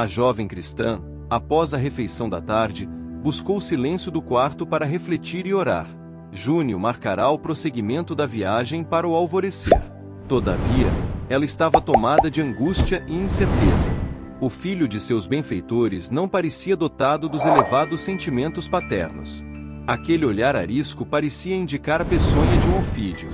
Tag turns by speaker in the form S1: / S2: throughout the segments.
S1: A jovem cristã, após a refeição da tarde, buscou o silêncio do quarto para refletir e orar. Junho marcará o prosseguimento da viagem para o alvorecer. Todavia, ela estava tomada de angústia e incerteza. O filho de seus benfeitores não parecia dotado dos elevados sentimentos paternos. Aquele olhar arisco parecia indicar a peçonha de um ofídio.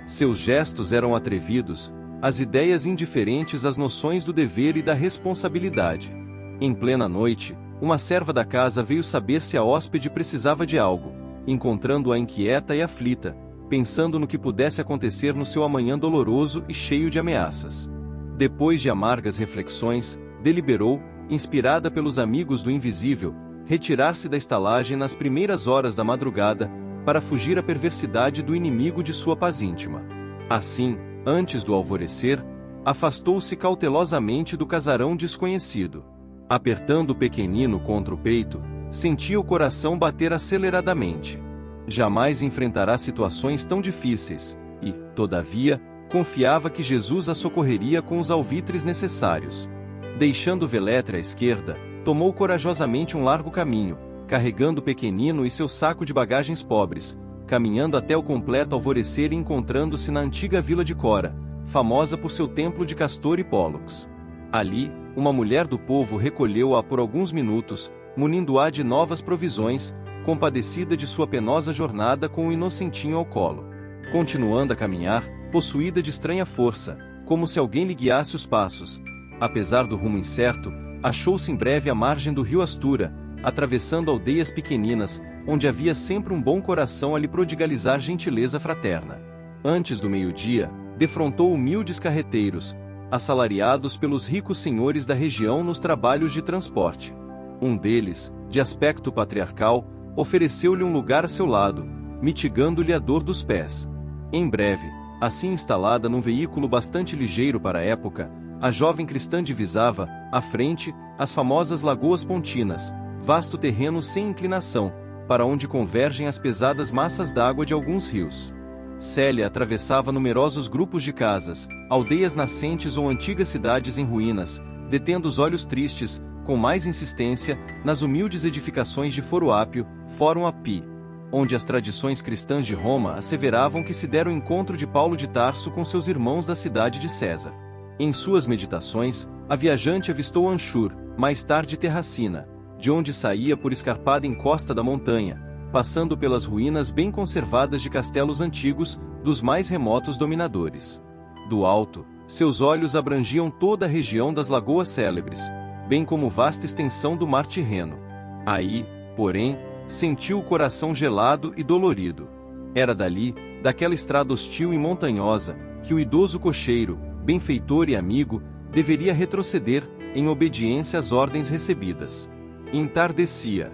S1: Seus gestos eram atrevidos, as ideias indiferentes às noções do dever e da responsabilidade. Em plena noite, uma serva da casa veio saber se a hóspede precisava de algo, encontrando-a inquieta e aflita, pensando no que pudesse acontecer no seu amanhã doloroso e cheio de ameaças. Depois de amargas reflexões, deliberou, inspirada pelos amigos do invisível, retirar-se da estalagem nas primeiras horas da madrugada, para fugir à perversidade do inimigo de sua paz íntima. Assim, antes do alvorecer, afastou-se cautelosamente do casarão desconhecido. Apertando o pequenino contra o peito, sentia o coração bater aceleradamente. Jamais enfrentará situações tão difíceis, e, todavia, confiava que Jesus a socorreria com os alvitres necessários. Deixando o veletre à esquerda, tomou corajosamente um largo caminho, carregando o pequenino e seu saco de bagagens pobres, caminhando até o completo alvorecer e encontrando-se na antiga vila de Cora, famosa por seu templo de Castor e Pólux. Ali, uma mulher do povo recolheu-a por alguns minutos, munindo-a de novas provisões, compadecida de sua penosa jornada com o inocentinho ao colo. Continuando a caminhar, possuída de estranha força, como se alguém lhe guiasse os passos, apesar do rumo incerto, achou-se em breve à margem do rio Astura, atravessando aldeias pequeninas, onde havia sempre um bom coração a lhe prodigalizar gentileza fraterna. Antes do meio-dia, defrontou humildes carreteiros, assalariados pelos ricos senhores da região nos trabalhos de transporte. Um deles, de aspecto patriarcal, ofereceu-lhe um lugar a seu lado, mitigando-lhe a dor dos pés. Em breve, assim instalada num veículo bastante ligeiro para a época, a jovem cristã divisava, à frente, as famosas Lagoas Pontinas, vasto terreno sem inclinação, para onde convergem as pesadas massas d'água de alguns rios. Célia atravessava numerosos grupos de casas, aldeias nascentes ou antigas cidades em ruínas, detendo os olhos tristes, com mais insistência, nas humildes edificações de Foro Ápio, Fórum Api, onde as tradições cristãs de Roma asseveravam que se dera o encontro de Paulo de Tarso com seus irmãos da cidade de César. Em suas meditações, a viajante avistou Anchur, mais tarde Terracina, de onde saía por escarpada encosta da montanha, passando pelas ruínas bem conservadas de castelos antigos, dos mais remotos dominadores. Do alto, seus olhos abrangiam toda a região das lagoas célebres, bem como vasta extensão do mar Tirreno. Aí, porém, sentiu o coração gelado e dolorido. Era dali, daquela estrada hostil e montanhosa, que o idoso cocheiro, benfeitor e amigo, deveria retroceder, em obediência às ordens recebidas. Entardecia.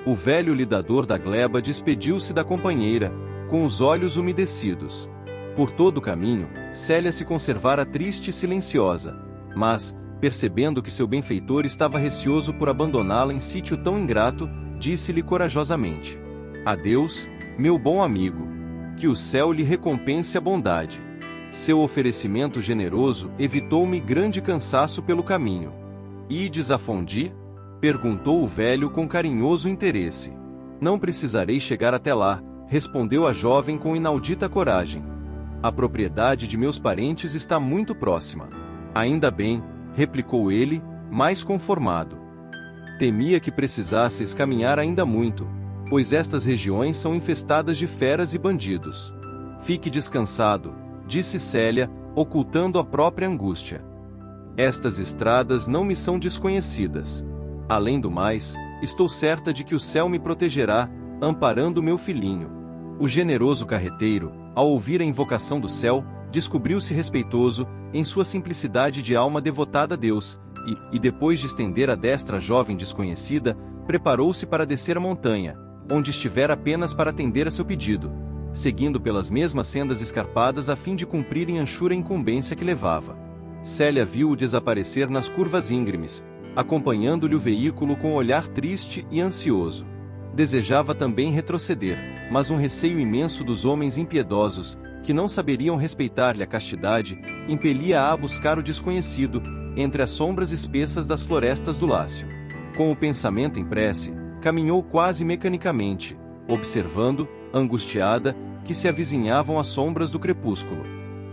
S1: O velho lidador da gleba despediu-se da companheira, com os olhos umedecidos. Por todo o caminho, Célia se conservara triste e silenciosa, mas, percebendo que seu benfeitor estava receoso por abandoná-la em sítio tão ingrato, disse-lhe corajosamente: "Adeus, meu bom amigo. Que o céu lhe recompense a bondade." Seu oferecimento generoso evitou-me grande cansaço pelo caminho. "Ides a Fondi?" perguntou o velho com carinhoso interesse. "Não precisarei chegar até lá", respondeu a jovem com inaudita coragem. "A propriedade de meus parentes está muito próxima." "Ainda bem", replicou ele, mais conformado. "Temia que precisasses caminhar ainda muito, pois estas regiões são infestadas de feras e bandidos." "Fique descansado", disse Célia, ocultando a própria angústia. "Estas estradas não me são desconhecidas. Além do mais, estou certa de que o céu me protegerá, amparando meu filhinho." O generoso carreteiro, ao ouvir a invocação do céu, descobriu-se respeitoso, em sua simplicidade de alma devotada a Deus, e depois de estender a destra à jovem desconhecida, preparou-se para descer a montanha, onde estivera apenas para atender a seu pedido, seguindo pelas mesmas sendas escarpadas a fim de cumprir em Anchura a incumbência que levava. Célia viu-o desaparecer nas curvas íngremes, acompanhando-lhe o veículo com um olhar triste e ansioso. Desejava também retroceder, mas um receio imenso dos homens impiedosos, que não saberiam respeitar-lhe a castidade, impelia-a a buscar o desconhecido, entre as sombras espessas das florestas do Lácio. Com o pensamento em prece, caminhou quase mecanicamente, observando, angustiada, que se avizinhavam as sombras do crepúsculo.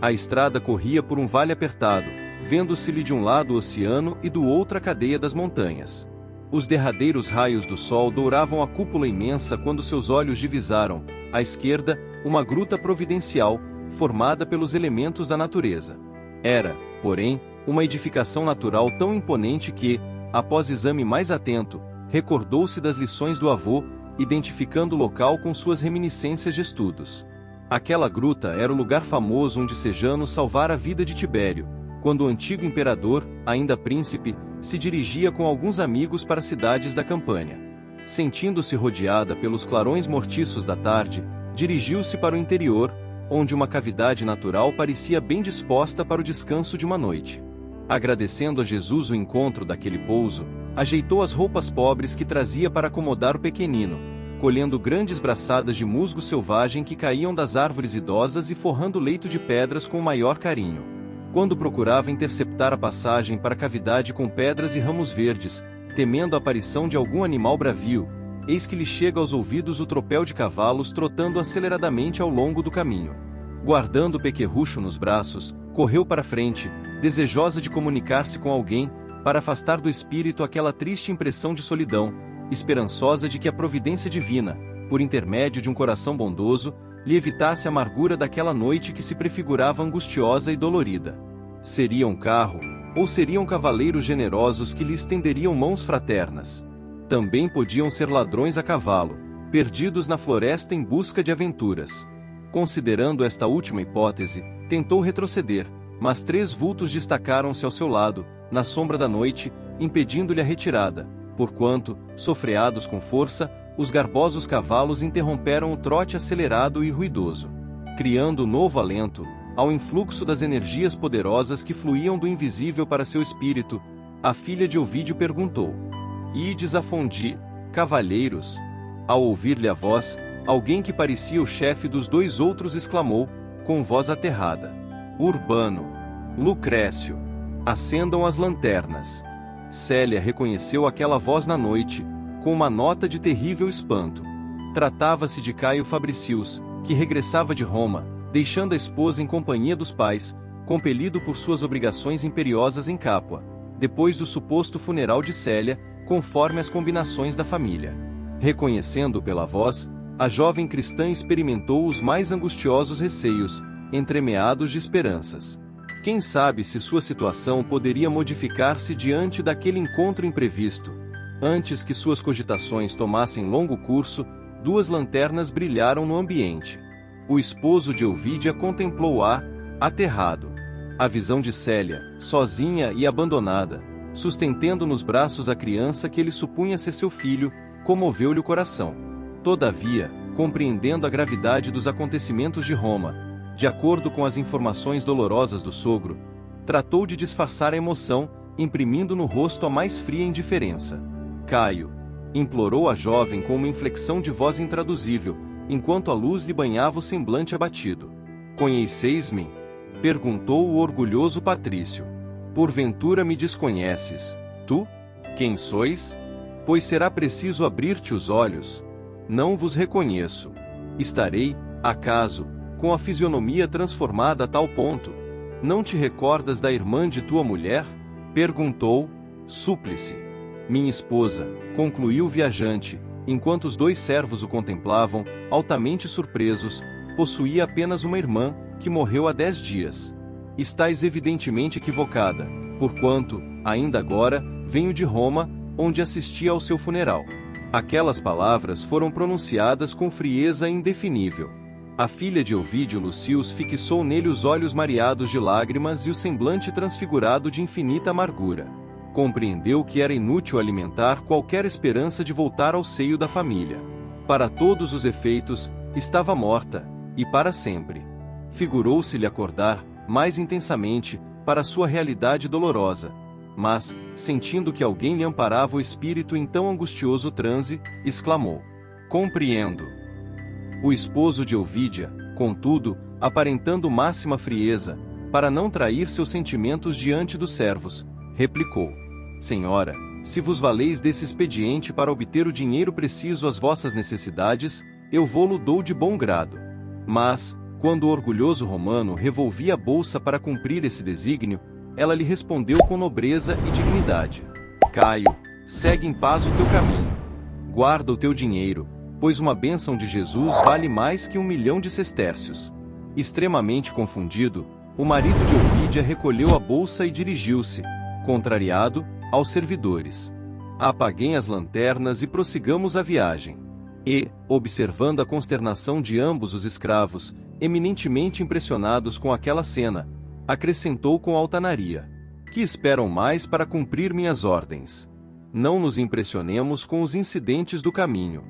S1: A estrada corria por um vale apertado, vendo-se-lhe de um lado o oceano e do outro a cadeia das montanhas. Os derradeiros raios do sol douravam a cúpula imensa quando seus olhos divisaram, à esquerda, uma gruta providencial, formada pelos elementos da natureza. Era, porém, uma edificação natural tão imponente que, após exame mais atento, recordou-se das lições do avô, identificando o local com suas reminiscências de estudos. Aquela gruta era o lugar famoso onde Sejano salvara a vida de Tibério, quando o antigo imperador, ainda príncipe, se dirigia com alguns amigos para as cidades da Campânia. Sentindo-se rodeada pelos clarões mortiços da tarde, dirigiu-se para o interior, onde uma cavidade natural parecia bem disposta para o descanso de uma noite. Agradecendo a Jesus o encontro daquele pouso, ajeitou as roupas pobres que trazia para acomodar o pequenino, colhendo grandes braçadas de musgo selvagem que caíam das árvores idosas e forrando o leito de pedras com o maior carinho. Quando procurava interceptar a passagem para a cavidade com pedras e ramos verdes, temendo a aparição de algum animal bravio, eis que lhe chega aos ouvidos o tropel de cavalos trotando aceleradamente ao longo do caminho. Guardando o pequerrucho nos braços, correu para frente, desejosa de comunicar-se com alguém, para afastar do espírito aquela triste impressão de solidão, esperançosa de que a providência divina, por intermédio de um coração bondoso, lhe evitasse a amargura daquela noite que se prefigurava angustiosa e dolorida. Seria um carro, ou seriam cavaleiros generosos que lhe estenderiam mãos fraternas? Também podiam ser ladrões a cavalo, perdidos na floresta em busca de aventuras. Considerando esta última hipótese, tentou retroceder, mas 3 vultos destacaram-se ao seu lado, na sombra da noite, impedindo-lhe a retirada, porquanto, sofreados com força, os garbosos cavalos interromperam o trote acelerado e ruidoso. Criando novo alento, ao influxo das energias poderosas que fluíam do invisível para seu espírito, a filha de Ovídio perguntou: "Ides a Fondi, cavalheiros?" Ao ouvir-lhe a voz, alguém que parecia o chefe dos 2 outros exclamou, com voz aterrada: "Urbano! Lucrécio! Acendam as lanternas!" Célia reconheceu aquela voz na noite, com uma nota de terrível espanto. Tratava-se de Caio Fabricius, que regressava de Roma, deixando a esposa em companhia dos pais, compelido por suas obrigações imperiosas em Capua, depois do suposto funeral de Célia, conforme as combinações da família. Reconhecendo pela voz, a jovem cristã experimentou os mais angustiosos receios, entremeados de esperanças. Quem sabe se sua situação poderia modificar-se diante daquele encontro imprevisto? Antes que suas cogitações tomassem longo curso, 2 lanternas brilharam no ambiente. O esposo de Ovídia contemplou-a, aterrado. A visão de Célia, sozinha e abandonada, sustentando nos braços a criança que ele supunha ser seu filho, comoveu-lhe o coração. Todavia, compreendendo a gravidade dos acontecimentos de Roma, de acordo com as informações dolorosas do sogro, tratou de disfarçar a emoção, imprimindo no rosto a mais fria indiferença. "Caio", implorou a jovem com uma inflexão de voz intraduzível, enquanto a luz lhe banhava o semblante abatido. "Conheceis-me?" perguntou o orgulhoso patrício. "Porventura me desconheces? Tu? Quem sois? Pois será preciso abrir-te os olhos. Não vos reconheço. Estarei, acaso, com a fisionomia transformada a tal ponto? Não te recordas da irmã de tua mulher?" perguntou, súplice. "Minha esposa", concluiu o viajante, enquanto os 2 servos o contemplavam, altamente surpresos, "possuía apenas uma irmã, que morreu há 10 dias. Estais evidentemente equivocada, porquanto, ainda agora, venho de Roma, onde assisti ao seu funeral." Aquelas palavras foram pronunciadas com frieza indefinível. A filha de Ovídio Lucius fixou nele os olhos mareados de lágrimas e o semblante transfigurado de infinita amargura. Compreendeu que era inútil alimentar qualquer esperança de voltar ao seio da família. Para todos os efeitos, estava morta, e para sempre. Figurou-se-lhe acordar, mais intensamente, para sua realidade dolorosa. Mas, sentindo que alguém lhe amparava o espírito em tão angustioso transe, exclamou: "Compreendo." O esposo de Ovídia, contudo, aparentando máxima frieza, para não trair seus sentimentos diante dos servos, replicou: Senhora, se vos valeis desse expediente para obter o dinheiro preciso às vossas necessidades, eu vô-lo dou de bom grado. Mas, quando o orgulhoso romano revolvia a bolsa para cumprir esse desígnio, ela lhe respondeu com nobreza e dignidade: Caio, segue em paz o teu caminho. Guarda o teu dinheiro, pois uma bênção de Jesus vale mais que 1.000.000 de sestércios. Extremamente confundido, o marido de Ovídia recolheu a bolsa e dirigiu-se, contrariado, aos servidores: Apaguem as lanternas e prossigamos a viagem. E, observando a consternação de ambos os escravos, eminentemente impressionados com aquela cena, acrescentou com altaneria: Que esperam mais para cumprir minhas ordens? Não nos impressionemos com os incidentes do caminho.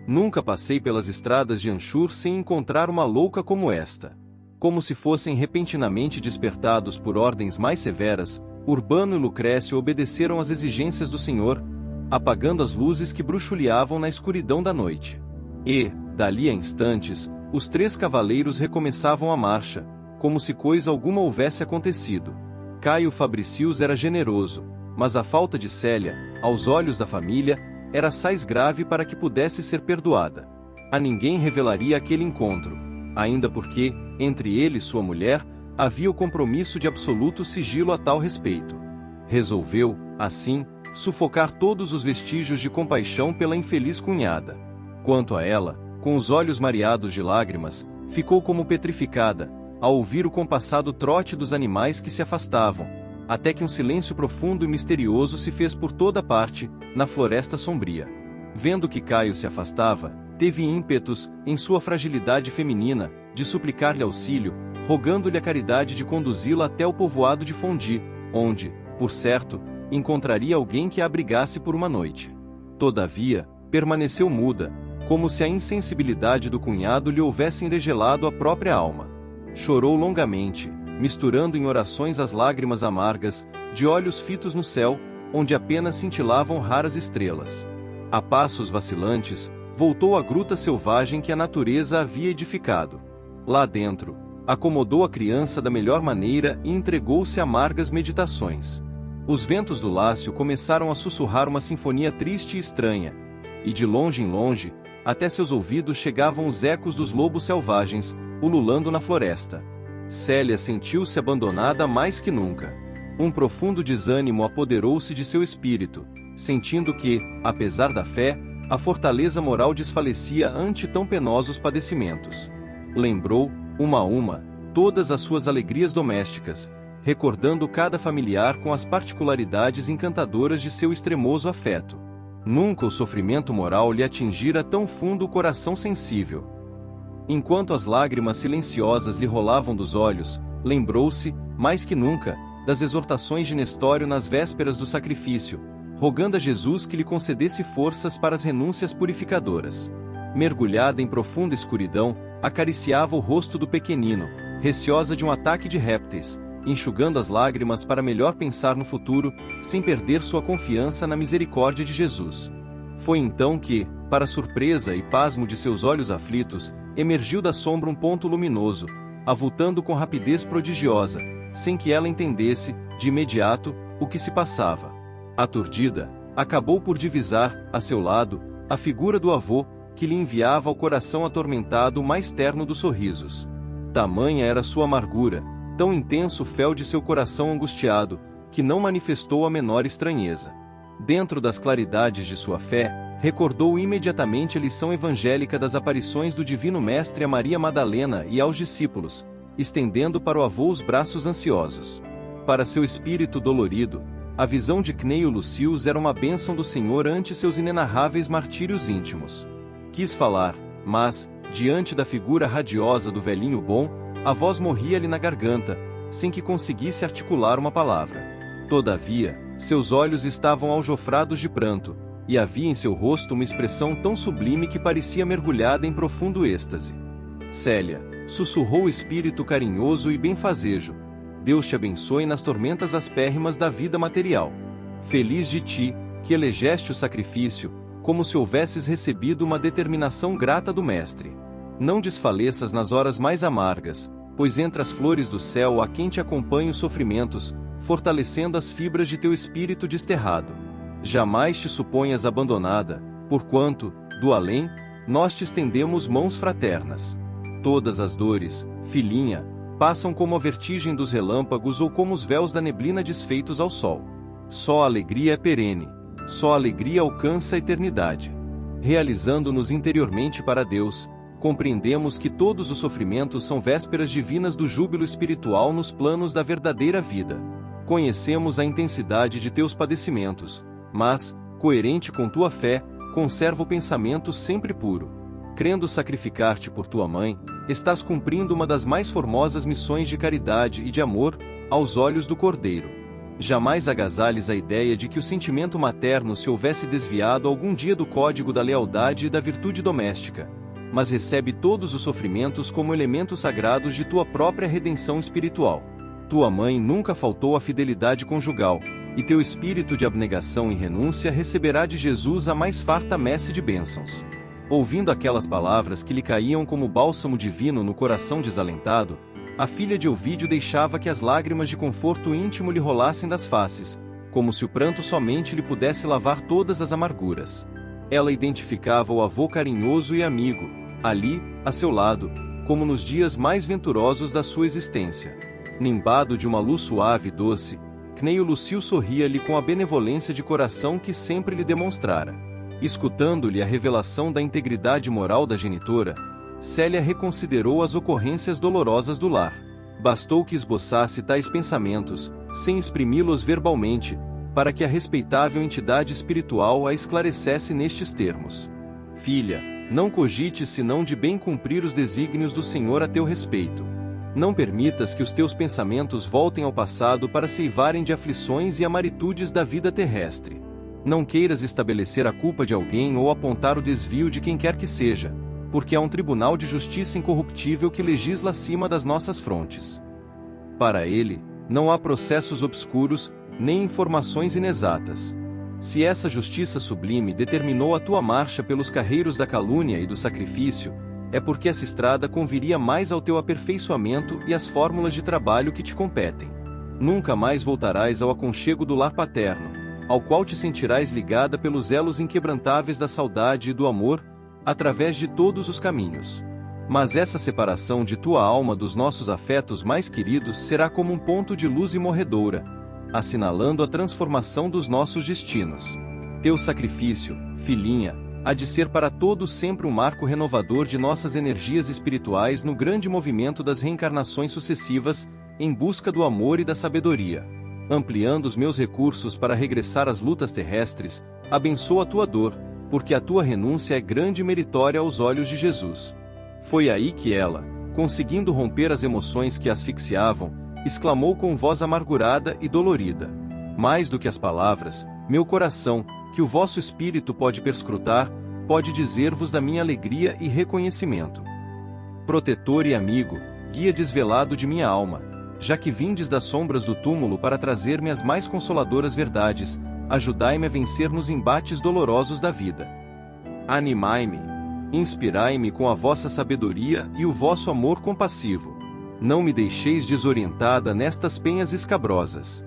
S1: Nunca passei pelas estradas de Anchur sem encontrar uma louca como esta. Como se fossem repentinamente despertados por ordens mais severas, Urbano e Lucrécio obedeceram às exigências do senhor, apagando as luzes que bruxuleavam na escuridão da noite. E, dali a instantes, os 3 cavaleiros recomeçavam a marcha, como se coisa alguma houvesse acontecido. Caio Fabricius era generoso, mas a falta de Célia, aos olhos da família, era sais grave para que pudesse ser perdoada. A ninguém revelaria aquele encontro, ainda porque, entre ele e sua mulher, havia o compromisso de absoluto sigilo a tal respeito. Resolveu, assim, sufocar todos os vestígios de compaixão pela infeliz cunhada. Quanto a ela, com os olhos mareados de lágrimas, ficou como petrificada, ao ouvir o compassado trote dos animais que se afastavam, até que um silêncio profundo e misterioso se fez por toda parte, na floresta sombria. Vendo que Caio se afastava, teve ímpetos, em sua fragilidade feminina, de suplicar-lhe auxílio, rogando-lhe a caridade de conduzi-la até o povoado de Fondi, onde, por certo, encontraria alguém que a abrigasse por uma noite. Todavia, permaneceu muda, como se a insensibilidade do cunhado lhe houvesse enregelado a própria alma. Chorou longamente, misturando em orações as lágrimas amargas, de olhos fitos no céu, onde apenas cintilavam raras estrelas. A passos vacilantes, voltou à gruta selvagem que a natureza havia edificado. Lá dentro, acomodou a criança da melhor maneira e entregou-se a amargas meditações. Os ventos do Lácio começaram a sussurrar uma sinfonia triste e estranha, e de longe em longe, até seus ouvidos chegavam os ecos dos lobos selvagens, ululando na floresta. Célia sentiu-se abandonada mais que nunca. Um profundo desânimo apoderou-se de seu espírito, sentindo que, apesar da fé, a fortaleza moral desfalecia ante tão penosos padecimentos. Lembrou, uma a uma, todas as suas alegrias domésticas, recordando cada familiar com as particularidades encantadoras de seu extremoso afeto. Nunca o sofrimento moral lhe atingira tão fundo o coração sensível. Enquanto as lágrimas silenciosas lhe rolavam dos olhos, lembrou-se, mais que nunca, das exortações de Nestório nas vésperas do sacrifício, rogando a Jesus que lhe concedesse forças para as renúncias purificadoras. Mergulhada em profunda escuridão, acariciava o rosto do pequenino, receosa de um ataque de répteis, enxugando as lágrimas para melhor pensar no futuro, sem perder sua confiança na misericórdia de Jesus. Foi então que, para surpresa e pasmo de seus olhos aflitos, emergiu da sombra um ponto luminoso, avultando com rapidez prodigiosa, sem que ela entendesse, de imediato, o que se passava. Aturdida, acabou por divisar, a seu lado, a figura do avô, que lhe enviava ao coração atormentado o mais terno dos sorrisos. Tamanha era sua amargura, tão intenso o fel de seu coração angustiado, que não manifestou a menor estranheza. Dentro das claridades de sua fé, recordou imediatamente a lição evangélica das aparições do Divino Mestre a Maria Madalena e aos discípulos, estendendo para o avô os braços ansiosos. Para seu espírito dolorido, a visão de Cneio Lucius era uma bênção do Senhor ante seus inenarráveis martírios íntimos. Quis falar, mas, diante da figura radiosa do velhinho bom, a voz morria-lhe na garganta, sem que conseguisse articular uma palavra. Todavia, seus olhos estavam aljofrados de pranto, e havia em seu rosto uma expressão tão sublime que parecia mergulhada em profundo êxtase. Célia, sussurrou o espírito carinhoso e benfazejo, Deus te abençoe nas tormentas aspérrimas da vida material. Feliz de ti, que elegeste o sacrifício, como se houvesses recebido uma determinação grata do Mestre. Não desfaleças nas horas mais amargas, pois entre as flores do céu há quem te acompanhe os sofrimentos, fortalecendo as fibras de teu espírito desterrado. Jamais te suponhas abandonada, porquanto, do além, nós te estendemos mãos fraternas. Todas as dores, filhinha, passam como a vertigem dos relâmpagos ou como os véus da neblina desfeitos ao sol. Só a alegria é perene, só a alegria alcança a eternidade. Realizando-nos interiormente para Deus, compreendemos que todos os sofrimentos são vésperas divinas do júbilo espiritual nos planos da verdadeira vida. Conhecemos a intensidade de teus padecimentos, mas, coerente com tua fé, conserva o pensamento sempre puro. Crendo sacrificar-te por tua mãe, estás cumprindo uma das mais formosas missões de caridade e de amor, aos olhos do Cordeiro. Jamais agasalhes a ideia de que o sentimento materno se houvesse desviado algum dia do código da lealdade e da virtude doméstica, mas recebe todos os sofrimentos como elementos sagrados de tua própria redenção espiritual. Tua mãe nunca faltou à fidelidade conjugal, e teu espírito de abnegação e renúncia receberá de Jesus a mais farta messe de bênçãos. Ouvindo aquelas palavras que lhe caíam como bálsamo divino no coração desalentado, a filha de Ovídio deixava que as lágrimas de conforto íntimo lhe rolassem das faces, como se o pranto somente lhe pudesse lavar todas as amarguras. Ela identificava o avô carinhoso e amigo, ali, a seu lado, como nos dias mais venturosos da sua existência. Nimbado de uma luz suave e doce, Cneio Lúcio sorria-lhe com a benevolência de coração que sempre lhe demonstrara. Escutando-lhe a revelação da integridade moral da genitora, Célia reconsiderou as ocorrências dolorosas do lar. Bastou que esboçasse tais pensamentos, sem exprimi-los verbalmente, para que a respeitável entidade espiritual a esclarecesse nestes termos: Filha, não cogites senão de bem cumprir os desígnios do Senhor a teu respeito. Não permitas que os teus pensamentos voltem ao passado para ceivarem de aflições e amaritudes da vida terrestre. Não queiras estabelecer a culpa de alguém ou apontar o desvio de quem quer que seja, porque há um tribunal de justiça incorruptível que legisla acima das nossas frontes. Para ele, não há processos obscuros, nem informações inexatas. Se essa justiça sublime determinou a tua marcha pelos carreiros da calúnia e do sacrifício, é porque essa estrada conviria mais ao teu aperfeiçoamento e às fórmulas de trabalho que te competem. Nunca mais voltarás ao aconchego do lar paterno, ao qual te sentirás ligada pelos elos inquebrantáveis da saudade e do amor, através de todos os caminhos. Mas essa separação de tua alma dos nossos afetos mais queridos será como um ponto de luz imorredoura, assinalando a transformação dos nossos destinos. Teu sacrifício, filhinha, há de ser para todos sempre um marco renovador de nossas energias espirituais no grande movimento das reencarnações sucessivas, em busca do amor e da sabedoria. Ampliando os meus recursos para regressar às lutas terrestres, abençoa a tua dor, porque a tua renúncia é grande e meritória aos olhos de Jesus. Foi aí que ela, conseguindo romper as emoções que a asfixiavam, exclamou com voz amargurada e dolorida: Mais do que as palavras, meu coração, que o vosso espírito pode perscrutar, pode dizer-vos da minha alegria e reconhecimento. Protetor e amigo, guia desvelado de minha alma, já que vindes das sombras do túmulo para trazer-me as mais consoladoras verdades, ajudai-me a vencer nos embates dolorosos da vida. Animai-me, inspirai-me com a vossa sabedoria e o vosso amor compassivo. Não me deixeis desorientada nestas penhas escabrosas.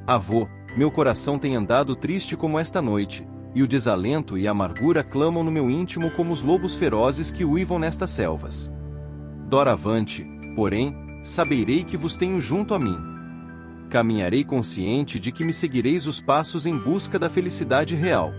S1: Avô, meu coração tem andado triste como esta noite, e o desalento e a amargura clamam no meu íntimo como os lobos ferozes que uivam nestas selvas. Doravante, porém, saberei que vos tenho junto a mim. Caminharei consciente de que me seguireis os passos em busca da felicidade real.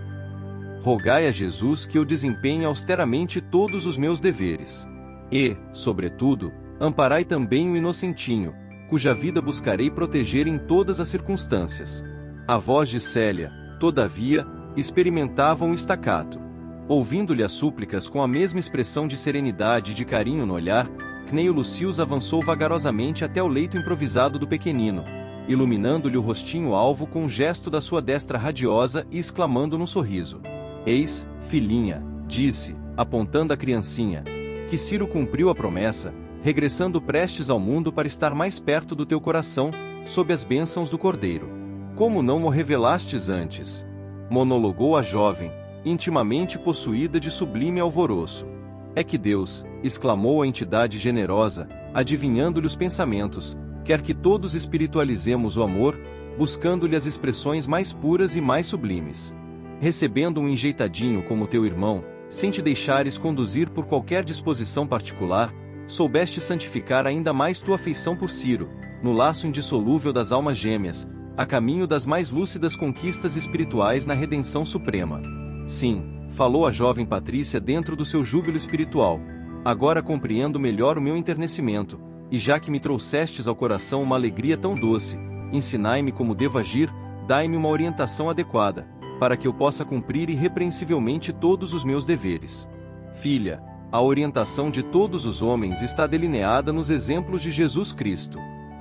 S1: Rogai a Jesus que eu desempenhe austeramente todos os meus deveres. E, sobretudo, amparai também o inocentinho, cuja vida buscarei proteger em todas as circunstâncias. A voz de Célia, todavia, experimentava um estacato. Ouvindo-lhe as súplicas com a mesma expressão de serenidade e de carinho no olhar, Cneio Lucius avançou vagarosamente até o leito improvisado do pequenino, iluminando-lhe o rostinho alvo com um gesto da sua destra radiosa e exclamando num sorriso: Eis, filhinha, disse, apontando a criancinha, que Ciro cumpriu a promessa, regressando prestes ao mundo para estar mais perto do teu coração, sob as bênçãos do Cordeiro. Como não mo revelastes antes? Monologou a jovem, intimamente possuída de sublime alvoroço. É que Deus, exclamou a entidade generosa, adivinhando-lhe os pensamentos, quer que todos espiritualizemos o amor, buscando-lhe as expressões mais puras e mais sublimes. Recebendo um enjeitadinho como teu irmão, sem te deixares conduzir por qualquer disposição particular, soubeste santificar ainda mais tua afeição por Ciro, no laço indissolúvel das almas gêmeas, a caminho das mais lúcidas conquistas espirituais na redenção suprema. Sim, falou a jovem Patrícia dentro do seu júbilo espiritual. Agora compreendo melhor o meu enternecimento, e já que me trouxestes ao coração uma alegria tão doce, ensinai-me como devo agir, dai-me uma orientação adequada, para que eu possa cumprir irrepreensivelmente todos os meus deveres. Filha, a orientação de todos os homens está delineada nos exemplos de Jesus Cristo.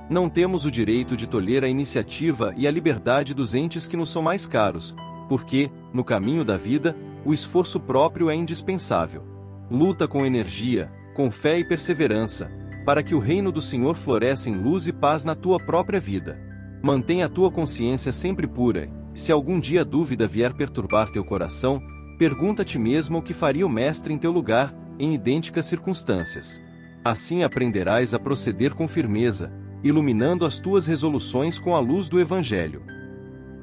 S1: Não temos o direito de tolher a iniciativa e a liberdade dos entes que nos são mais caros, porque, no caminho da vida, o esforço próprio é indispensável. Luta com energia, com fé e perseverança, para que o reino do Senhor floresça em luz e paz na tua própria vida. Mantenha a tua consciência sempre pura. Se algum dia a dúvida vier perturbar teu coração, pergunta a ti mesmo o que faria o Mestre em teu lugar, em idênticas circunstâncias. Assim aprenderás a proceder com firmeza, iluminando as tuas resoluções com a luz do Evangelho.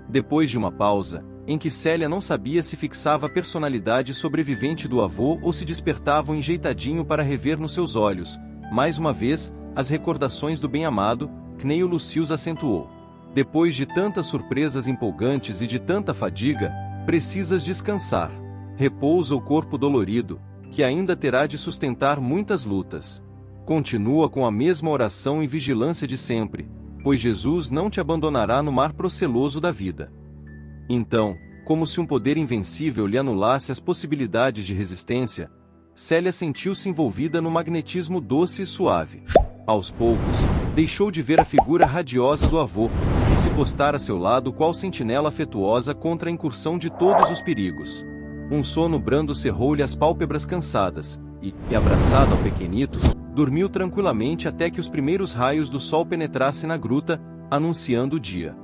S1: Depois de uma pausa, em que Célia não sabia se fixava a personalidade sobrevivente do avô ou se despertava um enjeitadinho para rever nos seus olhos, mais uma vez, as recordações do bem-amado, Cneio Lucius acentuou. Depois de tantas surpresas empolgantes e de tanta fadiga, precisas descansar. Repousa o corpo dolorido, que ainda terá de sustentar muitas lutas. Continua com a mesma oração e vigilância de sempre, pois Jesus não te abandonará no mar proceloso da vida. Então, como se um poder invencível lhe anulasse as possibilidades de resistência, Célia sentiu-se envolvida no magnetismo doce e suave. Aos poucos, deixou de ver a figura radiosa do avô, que se postara a seu lado qual sentinela afetuosa contra a incursão de todos os perigos. Um sono brando cerrou-lhe as pálpebras cansadas, e, abraçada ao pequenito, dormiu tranquilamente até que os primeiros raios do sol penetrassem na gruta, anunciando o dia.